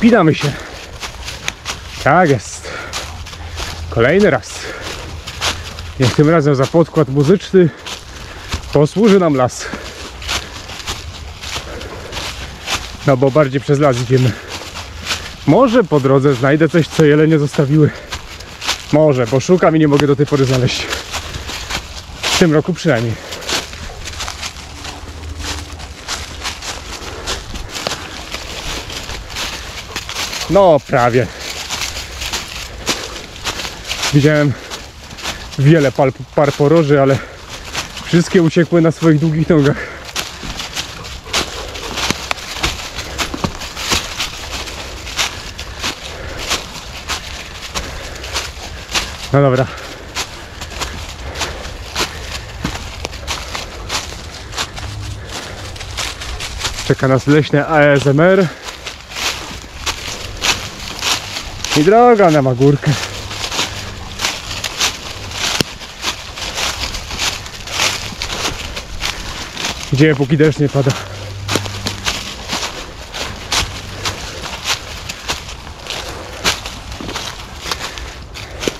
Wspinamy się. Tak jest. Kolejny raz. Niech tym razem za podkład muzyczny posłuży nam las. No bo bardziej przez las idziemy. Może po drodze znajdę coś, co jelenie zostawiły. Może, bo szukam i nie mogę do tej pory znaleźć. W tym roku przynajmniej. No prawie. Widziałem wiele par poroży, ale wszystkie uciekły na swoich długich nogach. No dobra. Czeka nas leśne ASMR. I droga na Magórkę. Gdzie póki deszcz nie pada.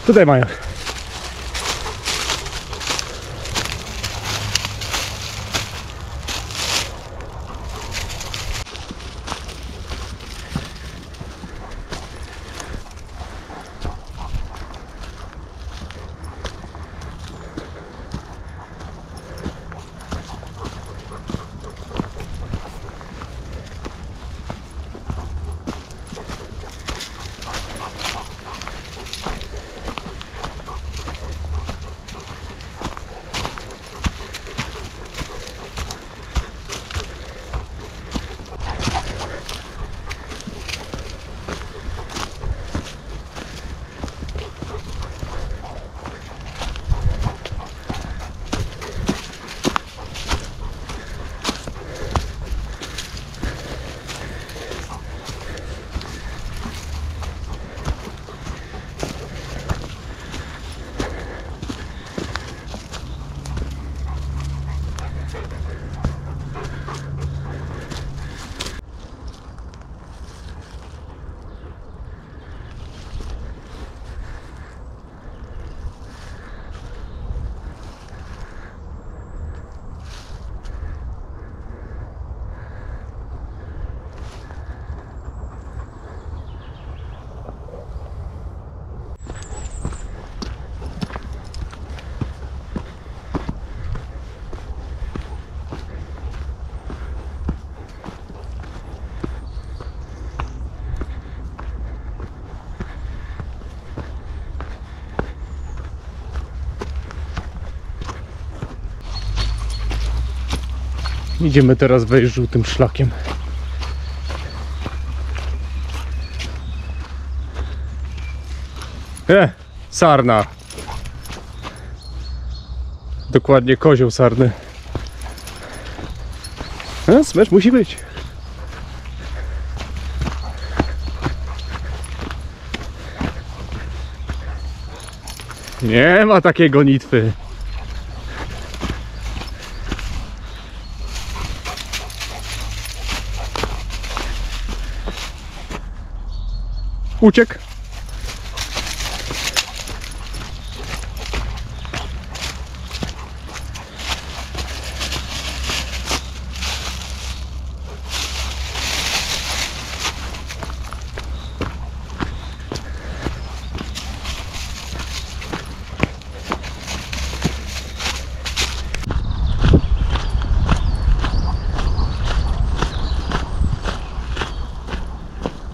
Tutaj mają. Idziemy teraz wejść żółtym szlakiem. Sarna. Dokładnie kozioł sarny. Smecz musi być. Nie ma takiej gonitwy. Uciekł.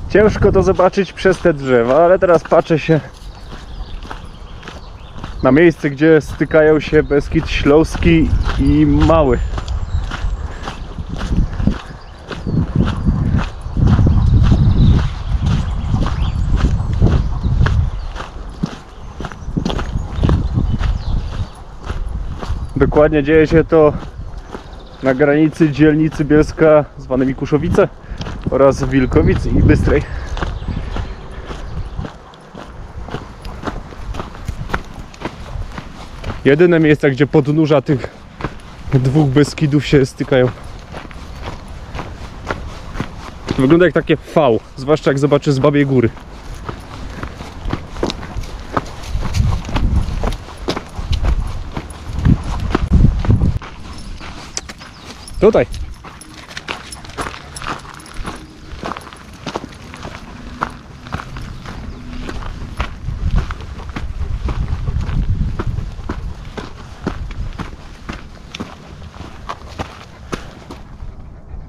Ciężko to zobaczyć przez te drzewa, ale teraz patrzę się na miejsce, gdzie stykają się Beskid Śląski i Mały. Dokładnie dzieje się to na granicy dzielnicy Bielska zwanej Mikuszowice oraz Wilkowic i Bystrej. Jedyne miejsca, gdzie podnóża tych dwóch Beskidów się stykają. Wygląda jak takie V, zwłaszcza jak zobaczy z Babiej Góry. Tutaj.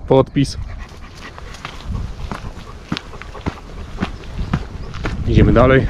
Podpis. Idziemy dalej.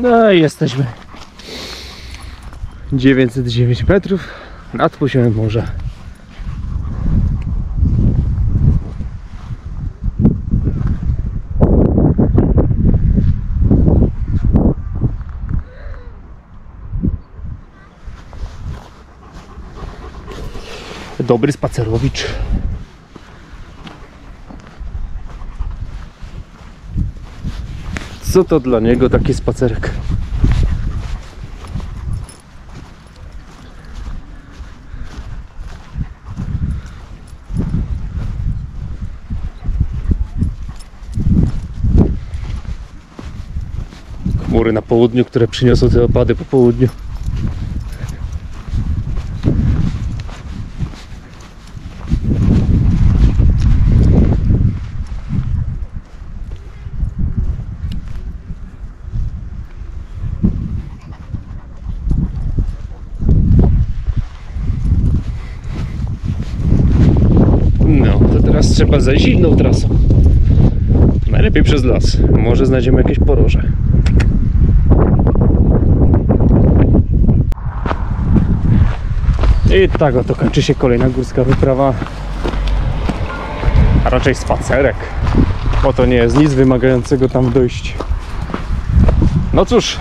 No i jesteśmy 909 metrów nad poziomem morza. Dobry spacerowicz. Co to dla niego taki spacerek? Chmury na południu, które przyniosą te opady po południu. Teraz trzeba zejść inną trasą. Najlepiej przez las. Może znajdziemy jakieś poroże. I tak oto kończy się kolejna górska wyprawa. A raczej spacerek. Bo to nie jest nic wymagającego tam dojść. No cóż.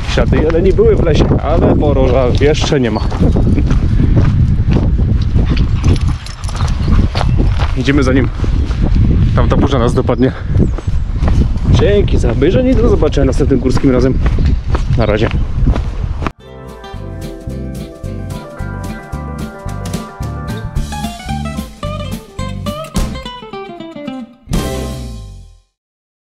Ślady jeleni były w lesie, ale poroża jeszcze nie ma. Idziemy zanim tamta burza nas dopadnie. Dzięki za obejrzenie i do zobaczenia następnym górskim razem. Na razie.